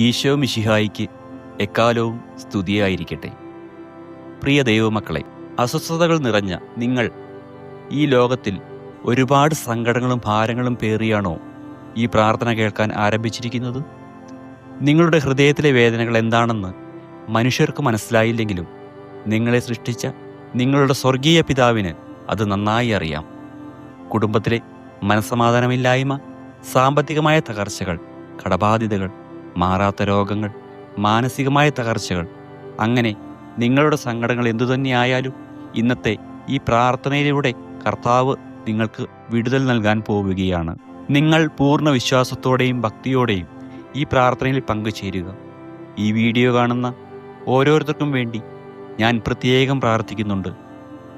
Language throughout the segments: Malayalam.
ഈശോ മിശിഹായിക്ക് എക്കാലവും സ്തുതിയായിരിക്കട്ടെ. പ്രിയ ദൈവമക്കളെ, അസ്വസ്ഥതകൾ നിറഞ്ഞ നിങ്ങൾ ഈ ലോകത്തിൽ ഒരുപാട് സങ്കടങ്ങളും ഭാരങ്ങളും പേറിയാണോ ഈ പ്രാർത്ഥന കേൾക്കാൻ ആരംഭിച്ചിരിക്കുന്നത്? നിങ്ങളുടെ ഹൃദയത്തിലെ വേദനകൾ എന്താണെന്ന് മനുഷ്യർക്ക് മനസ്സിലായില്ലെങ്കിലും നിങ്ങളെ സൃഷ്ടിച്ച നിങ്ങളുടെ സ്വർഗീയ പിതാവിന് അത് നന്നായി അറിയാം. കുടുംബത്തിലെ മനസ്സമാധാനമില്ലായ്മ, സാമ്പത്തികമായ തകർച്ചകൾ, കടബാധ്യതകൾ, മാറാത്ത രോഗങ്ങൾ, മാനസികമായ തകർച്ചകൾ, അങ്ങനെ നിങ്ങളുടെ സങ്കടങ്ങൾ എന്തുതന്നെയായാലും ഇന്നത്തെ ഈ പ്രാർത്ഥനയിലൂടെ കർത്താവ് നിങ്ങൾക്ക് വിടുതൽ നൽകാൻ പോവുകയാണ്. നിങ്ങൾ പൂർണ്ണ വിശ്വാസത്തോടെയും ഭക്തിയോടെയും ഈ പ്രാർത്ഥനയിൽ പങ്കുചേരുക. ഈ വീഡിയോ കാണുന്ന ഓരോരുത്തർക്കും വേണ്ടി ഞാൻ പ്രത്യേകം പ്രാർത്ഥിക്കുന്നുണ്ട്.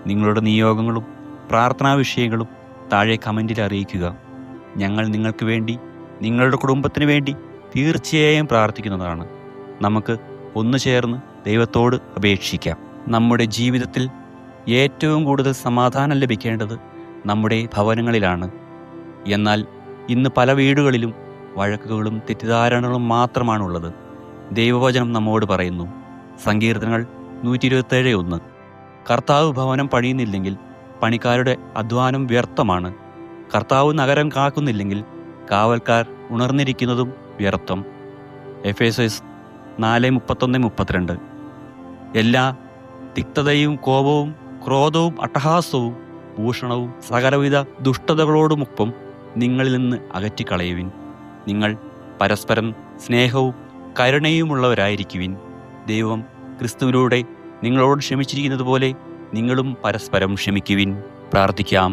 നിങ്ങളുടെ നിയോഗങ്ങളും പ്രാർത്ഥനാ വിഷയങ്ങളും താഴെ കമൻറ്റിൽ അറിയിക്കുക. ഞങ്ങൾ നിങ്ങൾക്ക് വേണ്ടി, നിങ്ങളുടെ കുടുംബത്തിന് വേണ്ടി തീർച്ചയായും പ്രാർത്ഥിക്കുന്നതാണ്. നമുക്ക് ഒന്നു ചേർന്ന് ദൈവത്തോട് അപേക്ഷിക്കാം. നമ്മുടെ ജീവിതത്തിൽ ഏറ്റവും കൂടുതൽ സമാധാനം ലഭിക്കേണ്ടത് നമ്മുടെ ഭവനങ്ങളിലാണ്. എന്നാൽ ഇന്ന് പല വീടുകളിലും വഴക്കുകളും തെറ്റിദ്ധാരണകളും മാത്രമാണുള്ളത്. ദൈവവചനം നമ്മോട് പറയുന്നു, സങ്കീർത്തനങ്ങൾ 127:1, കർത്താവ് ഭവനം പണിയുന്നില്ലെങ്കിൽ പണിക്കാരുടെ അധ്വാനം വ്യർത്ഥമാണ്. കർത്താവ് നഗരം കാക്കുന്നില്ലെങ്കിൽ കാവൽക്കാർ ഉണർന്നിരിക്കുന്നതും വ്യർത്ഥം. എഫേസ്യസ് 4:31-32. എല്ലാ തിക്തതയും കോപവും ക്രോധവും അട്ടഹാസവും ഭൂഷണവും സകലവിധ ദുഷ്ടതകളോടുമൊപ്പം നിങ്ങളിൽ നിന്ന് അകറ്റിക്കളയുവിൻ. നിങ്ങൾ പരസ്പരം സ്നേഹവും കരുണയുമുള്ളവരായിരിക്കുവിൻ. ദൈവം ക്രിസ്തുവിലൂടെ നിങ്ങളോട് ക്ഷമിച്ചിരിക്കുന്നത് പോലെ നിങ്ങളും പരസ്പരം ക്ഷമിക്കുവിൻ. പ്രാർത്ഥിക്കാം.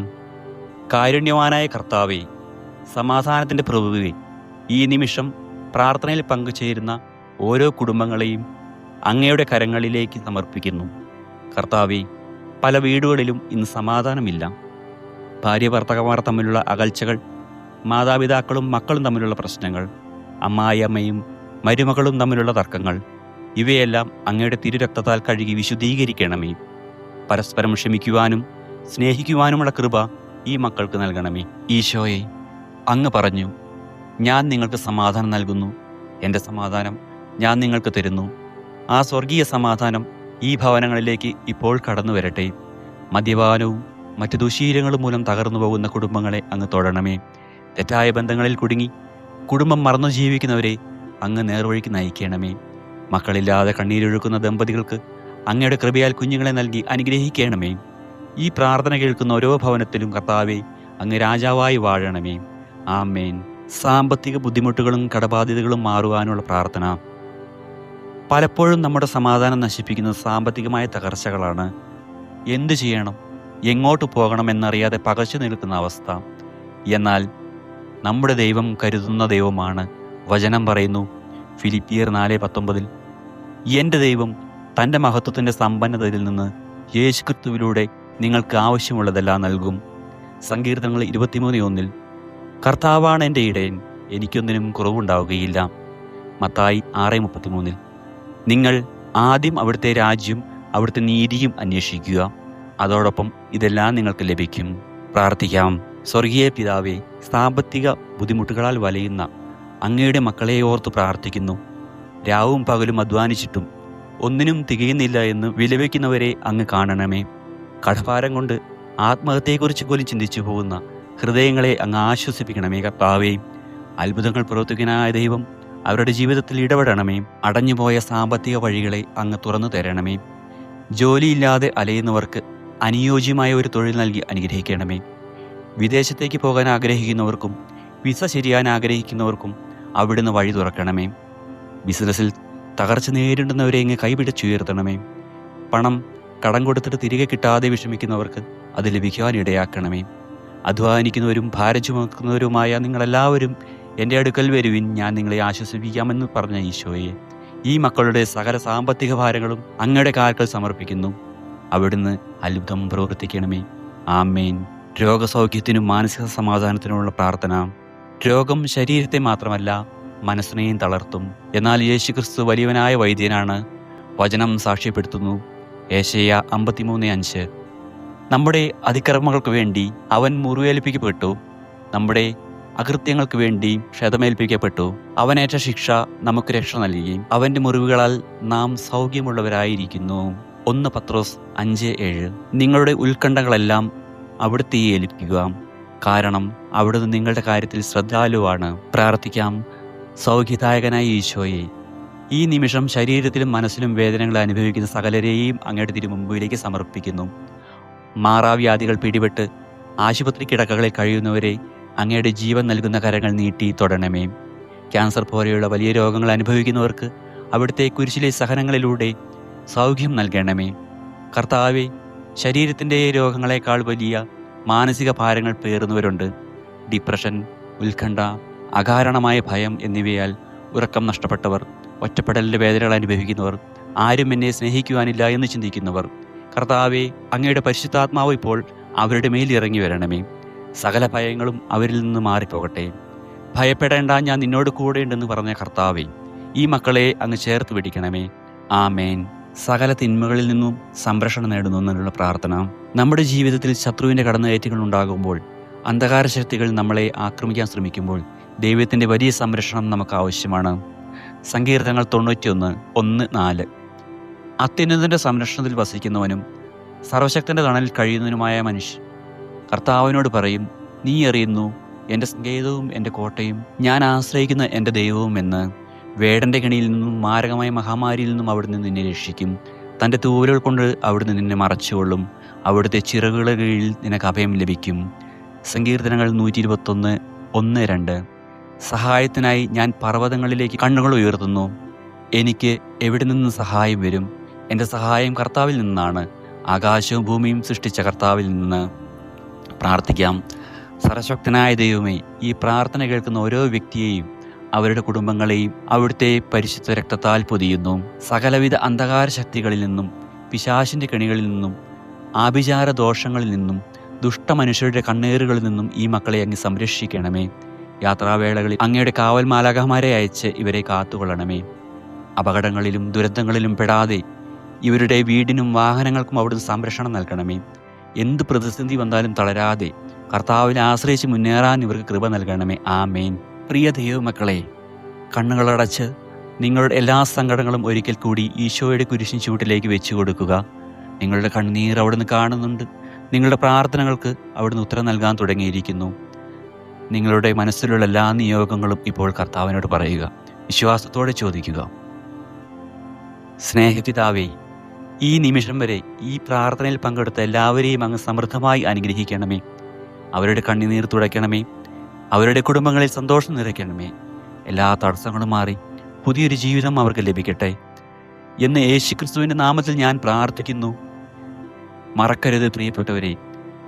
കാരുണ്യവാനായ കർത്താവേ, സമാധാനത്തിൻ്റെ പ്രഭുവേ, ഈ നിമിഷം പ്രാർത്ഥനയിൽ പങ്കുചേരുന്ന ഓരോ കുടുംബങ്ങളെയും അങ്ങയുടെ കരങ്ങളിലേക്ക് സമർപ്പിക്കുന്നു. കർത്താവേ, പല വീടുകളിലും ഇന്ന് സമാധാനമില്ല. ഭാര്യ ഭർത്താക്കന്മാർ തമ്മിലുള്ള അകൽച്ചകൾ, മാതാപിതാക്കളും മക്കളും തമ്മിലുള്ള പ്രശ്നങ്ങൾ, അമ്മായിയമ്മയും മരുമകളും തമ്മിലുള്ള തർക്കങ്ങൾ, ഇവയെല്ലാം അങ്ങയുടെ തിരുരക്തത്താൽ കഴുകി വിശുദ്ധീകരിക്കണമേ. പരസ്പരം ക്ഷമിക്കുവാനും സ്നേഹിക്കുവാനുമുള്ള കൃപ ഈ മക്കൾക്ക് നൽകണമേ. ഈശോയെ, അങ്ങ് പറഞ്ഞു, ഞാൻ നിങ്ങൾക്ക് സമാധാനം നൽകുന്നു, എൻ്റെ സമാധാനം ഞാൻ നിങ്ങൾക്ക് തരുന്നു. ആ സ്വർഗീയ സമാധാനം ഈ ഭവനങ്ങളിലേക്ക് ഇപ്പോൾ കടന്നു വരട്ടെ. മദ്യപാനവും മറ്റു ദുശീലങ്ങളും മൂലം തകർന്നു പോകുന്ന കുടുംബങ്ങളെ അങ്ങ് തൊഴണമേ. തെറ്റായ ബന്ധങ്ങളിൽ കുടുങ്ങി കുടുംബം മറന്നു ജീവിക്കുന്നവരെ അങ്ങ് നേർവഴിക്ക് നയിക്കണമേ. മക്കളില്ലാതെ കണ്ണീരൊഴുക്കുന്ന ദമ്പതികൾക്ക് അങ്ങയുടെ കൃപയാൽ കുഞ്ഞുങ്ങളെ നൽകി അനുഗ്രഹിക്കണമേ. ഈ പ്രാർത്ഥന കേൾക്കുന്ന ഓരോ ഭവനത്തിലും കർത്താവേ, അങ്ങ് രാജാവായി വാഴണമേ. ആമേൻ. സാമ്പത്തിക ബുദ്ധിമുട്ടുകളും കടബാധ്യതകളും മാറുവാനുള്ള പ്രാർത്ഥന. പലപ്പോഴും നമ്മുടെ സമാധാനം നശിപ്പിക്കുന്നത് സാമ്പത്തികമായ തകർച്ചകളാണ്. എന്തു ചെയ്യണം, എങ്ങോട്ട് പോകണം എന്നറിയാതെ പകച്ചു നിൽക്കുന്ന അവസ്ഥ. എന്നാൽ നമ്മുടെ ദൈവം കരുതുന്ന ദൈവമാണ്. വചനം പറയുന്നു, ഫിലിപ്പിയർ 4:19, എൻ്റെ ദൈവം തൻ്റെ മഹത്വത്തിൻ്റെ സമ്പന്നതയിൽ നിന്ന് യേശുക്രിസ്തുവിലൂടെ നിങ്ങൾക്ക് ആവശ്യമുള്ളതെല്ലാം നൽകും. സങ്കീർത്തനങ്ങൾ 23:1, കർത്താവാണ് എൻ്റെ ഇടയൻ, എനിക്കൊന്നിനും കുറവുണ്ടാവുകയില്ല. മത്തായി 6:33, നിങ്ങൾ ആദ്യം അവിടുത്തെ രാജ്യം അവിടുത്തെ നീതിയും അന്വേഷിക്കുക, അതോടൊപ്പം ഇതെല്ലാം നിങ്ങൾക്ക് ലഭിക്കും. പ്രാർത്ഥിക്കാം. സ്വർഗീയ പിതാവേ, സാമ്പത്തിക ബുദ്ധിമുട്ടുകളാൽ വലയുന്ന അങ്ങയുടെ മക്കളെ ഓർത്ത് പ്രാർത്ഥിക്കുന്നു. രാവും പകലും അധ്വാനിച്ചിട്ടും ഒന്നിനും തികയുന്നില്ല എന്ന് വിലപിക്കുന്നവരെ അങ്ങ് കാണണമേ. കടഭാരം കൊണ്ട് ആത്മഹത്യയെക്കുറിച്ച് പോലും ചിന്തിച്ചു പോകുന്ന ഹൃദയങ്ങളെ അങ്ങ് ആശ്വസിപ്പിക്കണമേ. കർത്താവേ, അത്ഭുതങ്ങൾ പ്രവർത്തിക്കാനായ ദൈവം അവരുടെ ജീവിതത്തിൽ ഇടപെടണമേ. അടഞ്ഞുപോയ സാമ്പത്തിക വഴികളെ അങ്ങ് തുറന്നു തരണമേ. ജോലിയില്ലാതെ അലയുന്നവർക്ക് അനുയോജ്യമായ ഒരു തൊഴിൽ നൽകി അനുഗ്രഹിക്കണമേ. വിദേശത്തേക്ക് പോകാൻ ആഗ്രഹിക്കുന്നവർക്കും വിസ ശരിയാൻ ആഗ്രഹിക്കുന്നവർക്കും അവിടുന്ന് വഴി തുറക്കണമേ. ബിസിനസ്സിൽ തകർച്ച നേരിടുന്നവരെ അങ്ങ് കൈപിടിച്ചുയർത്തണമേ. പണം കടം കൊടുത്തിട്ട് തിരികെ കിട്ടാതെ വിഷമിക്കുന്നവർക്ക് അത് ലഭിക്കുവാൻ ഇടയാക്കണമേ. അധ്വാനിക്കുന്നവരും ഭാരം ചുമക്കുന്നവരുമായ നിങ്ങളെല്ലാവരും എൻ്റെ അടുക്കൽ വരുവിൻ, ഞാൻ നിങ്ങളെ ആശ്വസിപ്പിക്കാമെന്ന് പറഞ്ഞ ഈശോയെ, ഈ മക്കളുടെ സകല സാമ്പത്തിക ഭാരങ്ങളും അങ്ങയുടെ കാൽക്കൽ സമർപ്പിക്കുന്നു. അവിടുന്ന് അത്ഭുതം പ്രവർത്തിക്കണമേ. ആമേൻ. രോഗസൗഖ്യത്തിനും മാനസിക സമാധാനത്തിനുമുള്ള പ്രാർത്ഥന. രോഗം ശരീരത്തെ മാത്രമല്ല മനസ്സിനെയും തളർത്തും. എന്നാൽ യേശുക്രിസ്തു വലിയവനായ വൈദ്യനാണ്. വചനം സാക്ഷ്യപ്പെടുത്തുന്നു, യെശയ്യാ 53:5, നമ്മുടെ അതിക്രമങ്ങൾക്ക് വേണ്ടി അവൻ മുറിവേൽപ്പിക്കപ്പെട്ടു, നമ്മുടെ അകൃത്യങ്ങൾക്ക് വേണ്ടി ക്ഷതമേൽപ്പിക്കപ്പെട്ടു. അവനേറ്റ ശിക്ഷ നമുക്ക് രക്ഷ നൽകുകയും അവന്റെ മുറിവുകളാൽ നാം സൗഖ്യമുള്ളവരായിരിക്കുന്നു. 1 പത്രോസ് 5:7. നിങ്ങളുടെ ഉത്കണ്ഠകളെല്ലാം അവിടുത്തെ ഏൽപ്പിക്കുക, കാരണം അവിടുന്ന് നിങ്ങളുടെ കാര്യത്തിൽ ശ്രദ്ധാലുവാണ്. പ്രാർത്ഥിക്കാം. സൗഖ്യദായകനായ ഈശോയെ, ഈ നിമിഷം ശരീരത്തിലും മനസ്സിലും വേദനകൾ അനുഭവിക്കുന്ന സകലരെയും അങ്ങയുടെ തിരുമുമ്പിലേക്ക് സമർപ്പിക്കുന്നു. മാറാവ്യാധികൾ പിടിപെട്ട് ആശുപത്രി കിടക്കകളിൽ കഴിയുന്നവരെ അങ്ങയുടെ ജീവൻ നൽകുന്ന കരങ്ങൾ നീട്ടി തൊടണമേ. ക്യാൻസർ പോലെയുള്ള വലിയ രോഗങ്ങൾ അനുഭവിക്കുന്നവർക്ക് അവിടുത്തെ കുരിശിലെ സഹനങ്ങളിലൂടെ സൗഖ്യം നൽകണമേ. കർത്താവെ, ശരീരത്തിൻ്റെ രോഗങ്ങളെക്കാൾ വലിയ മാനസിക ഭാരങ്ങൾ പേറുന്നവരുണ്ട്. ഡിപ്രഷൻ, ഉത്കണ്ഠ, അകാരണമായ ഭയം എന്നിവയാൽ ഉറക്കം നഷ്ടപ്പെട്ടവർ, ഒറ്റപ്പെടലിൻ്റെ വേദനകൾ അനുഭവിക്കുന്നവർ, ആരും എന്നെ സ്നേഹിക്കുവാനില്ല എന്ന് ചിന്തിക്കുന്നവർ. കർത്താവെ, അങ്ങയുടെ പരിശുദ്ധാത്മാവ് ഇപ്പോൾ അവരുടെ മേൽ ഇറങ്ങി വരണമേ. സകല ഭയങ്ങളും അവരിൽ നിന്ന് മാറിപ്പോകട്ടെ. ഭയപ്പെടേണ്ട, ഞാൻ നിന്നോട് കൂടെയുണ്ടെന്ന് പറഞ്ഞ കർത്താവെ, ഈ മക്കളെ അങ്ങ് ചേർത്ത് പിടിക്കണമേ. ആമേൻ. സകല തിന്മകളിൽ നിന്നും സംരക്ഷണം നേടുന്നു എന്നുള്ള പ്രാർത്ഥന. നമ്മുടെ ജീവിതത്തിൽ ശത്രുവിൻ്റെ കടന്നുകയറ്റങ്ങൾ ഉണ്ടാകുമ്പോൾ, അന്ധകാര ശക്തികൾ നമ്മളെ ആക്രമിക്കാൻ ശ്രമിക്കുമ്പോൾ ദൈവത്തിൻ്റെ വലിയ സംരക്ഷണം നമുക്ക് ആവശ്യമാണ്. സങ്കീർത്തനങ്ങൾ 91:1-4. അത്യുന്നതൻ്റെ സംരക്ഷണത്തിൽ വസിക്കുന്നവനും സർവശക്തൻ്റെ തണലിൽ കഴിയുന്നവനുമായ മനുഷ്യൻ കർത്താവിനോട് പറയും, നീ അറിയുന്നു എൻ്റെ സങ്കേതവും എൻ്റെ കോട്ടയും ഞാൻ ആശ്രയിക്കുന്ന എൻ്റെ ദൈവവും എന്ന്. വേടൻ്റെ കെണിയിൽ നിന്നും മാരകമായ മഹാമാരിയിൽ നിന്നും അവിടുന്ന് നിന്നെ രക്ഷിക്കും. തൻ്റെ തൂവലുകൾ കൊണ്ട് അവിടുന്ന് നിന്നെ മറച്ചുകൊള്ളും. അവിടുത്തെ ചിറകുകളുടെ കീഴിൽ നിനക്ക് അഭയം ലഭിക്കും. സങ്കീർത്തനങ്ങൾ 121:1-2. സഹായത്തിനായി ഞാൻ പർവ്വതങ്ങളിലേക്ക് കണ്ണുകൾ ഉയർത്തുന്നു. എനിക്ക് എവിടെ നിന്ന് സഹായം വരും? എൻ്റെ സഹായം കർത്താവിൽ നിന്നാണ്. ആകാശവും ഭൂമിയും സൃഷ്ടിച്ച കർത്താവിൽ നിന്ന്. പ്രാർത്ഥിക്കാം. സർവശക്തനായ ദൈവമേ, ഈ പ്രാർത്ഥന കേൾക്കുന്ന ഓരോ വ്യക്തിയെയും അവരുടെ കുടുംബങ്ങളെയും അവിടുത്തെ പരിശുദ്ധ രക്തത്താൽ പൊതിയുന്നു. സകലവിധ അന്ധകാര ശക്തികളിൽ നിന്നും, പിശാചിൻ്റെ കെണികളിൽ നിന്നും, ആഭിചാര ദോഷങ്ങളിൽ നിന്നും, ദുഷ്ടമനുഷ്യരുടെ കണ്ണേറുകളിൽ നിന്നും ഈ മക്കളെ അങ്ങ് സംരക്ഷിക്കണമേ. യാത്രാവേളകളിൽ അങ്ങയുടെ കാവൽ മാലാഖമാരെ അയച്ച് ഇവരെ കാത്തുകൊള്ളണമേ. അപകടങ്ങളിലും ദുരന്തങ്ങളിലും പെടാതെ ഇവരുടെ വീടിനും വാഹനങ്ങൾക്കും അവിടുന്ന് സംരക്ഷണം നൽകണമേ. എന്ത് പ്രതിസന്ധി വന്നാലും തളരാതെ കർത്താവിനെ ആശ്രയിച്ച് മുന്നേറാൻ ഇവർക്ക് കൃപ നൽകണമേ. ആമേൻ. പ്രിയ ദൈവമക്കളെ, കണ്ണുകളടച്ച് നിങ്ങളുടെ എല്ലാ സങ്കടങ്ങളും ഒരിക്കൽ കൂടി ഈശോയുടെ കുരിശിൻ ചൂട്ടിലേക്ക് വെച്ചു കൊടുക്കുക. നിങ്ങളുടെ കണ്ണീർ അവിടുന്ന് കാണുന്നുണ്ട്. നിങ്ങളുടെ പ്രാർത്ഥനകൾക്ക് അവിടുന്ന് ഉത്തരം നൽകാൻ തുടങ്ങിയിരിക്കുന്നു. നിങ്ങളുടെ മനസ്സിലുള്ള എല്ലാ നിയോഗങ്ങളും ഇപ്പോൾ കർത്താവിനോട് പറയുക. വിശ്വാസത്തോടെ ചോദിക്കുക. സ്നേഹപിതാവേ, ഈ നിമിഷം വരെ ഈ പ്രാർത്ഥനയിൽ പങ്കെടുത്ത എല്ലാവരെയും അങ്ങ് സമൃദ്ധമായി അനുഗ്രഹിക്കണമേ. അവരുടെ കണ്ണുനീർ തുടയ്ക്കണമേ. അവരുടെ കുടുംബങ്ങളിൽ സന്തോഷം നിറയ്ക്കണമേ. എല്ലാ തടസ്സങ്ങളും മാറി പുതിയൊരു ജീവിതം അവർക്ക് ലഭിക്കട്ടെ എന്ന് യേശുക്രിസ്തുവിൻ്റെ നാമത്തിൽ ഞാൻ പ്രാർത്ഥിക്കുന്നു. മറക്കരുത് പ്രിയപ്പെട്ടവരെ,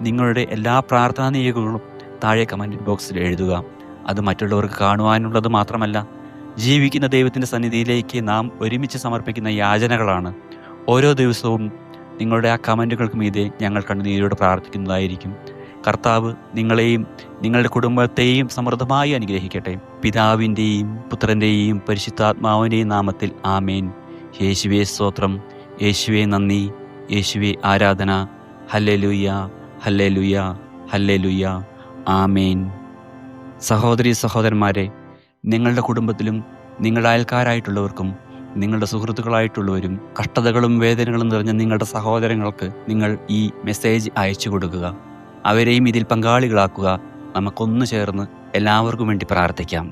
നിങ്ങളുടെ എല്ലാ പ്രാർത്ഥനാ നിയോഗങ്ങളും താഴെ കമൻറ്റ് ബോക്സിൽ എഴുതുക. അത് മറ്റുള്ളവർക്ക് കാണുവാനുള്ളത് മാത്രമല്ല, ജീവിക്കുന്ന ദൈവത്തിൻ്റെ സന്നിധിയിലേക്ക് നാം ഒരുമിച്ച് സമർപ്പിക്കുന്ന യാചനകളാണ്. ഓരോ ദിവസവും നിങ്ങളുടെ ആ കമൻറ്റുകൾക്ക് മീതെ ഞങ്ങൾ കണ്ണുനീരോട് പ്രാർത്ഥിക്കുന്നതായിരിക്കും. കർത്താവ് നിങ്ങളെയും നിങ്ങളുടെ കുടുംബത്തെയും സമൃദ്ധമായി അനുഗ്രഹിക്കട്ടെ. പിതാവിൻ്റെയും പുത്രൻ്റെയും പരിശുദ്ധാത്മാവിൻ്റെയും നാമത്തിൽ ആമേൻ. യേശുവേ സ്തോത്രം, യേശുവേ നന്ദി, യേശുവേ ആരാധന. ഹല്ലേലൂയ, ഹല്ലേലൂയ, ഹല്ലേലൂയ. ആമേൻ. സഹോദരീ സഹോദരന്മാരെ, നിങ്ങളുടെ കുടുംബത്തിലും നിങ്ങളുടെ അയൽക്കാരായിട്ടുള്ളവർക്കും നിങ്ങളുടെ സുഹൃത്തുക്കളായിട്ടുള്ളവരും കഷ്ടതകളും വേദനകളും നിറഞ്ഞ നിങ്ങളുടെ സഹോദരങ്ങൾക്ക് നിങ്ങൾ ഈ മെസ്സേജ് അയച്ചു കൊടുക്കുക. അവരെയും ഇതിൽ പങ്കാളികളാക്കുക. നമുക്കൊന്നു ചേർന്ന് എല്ലാവർക്കും വേണ്ടി പ്രാർത്ഥിക്കാം.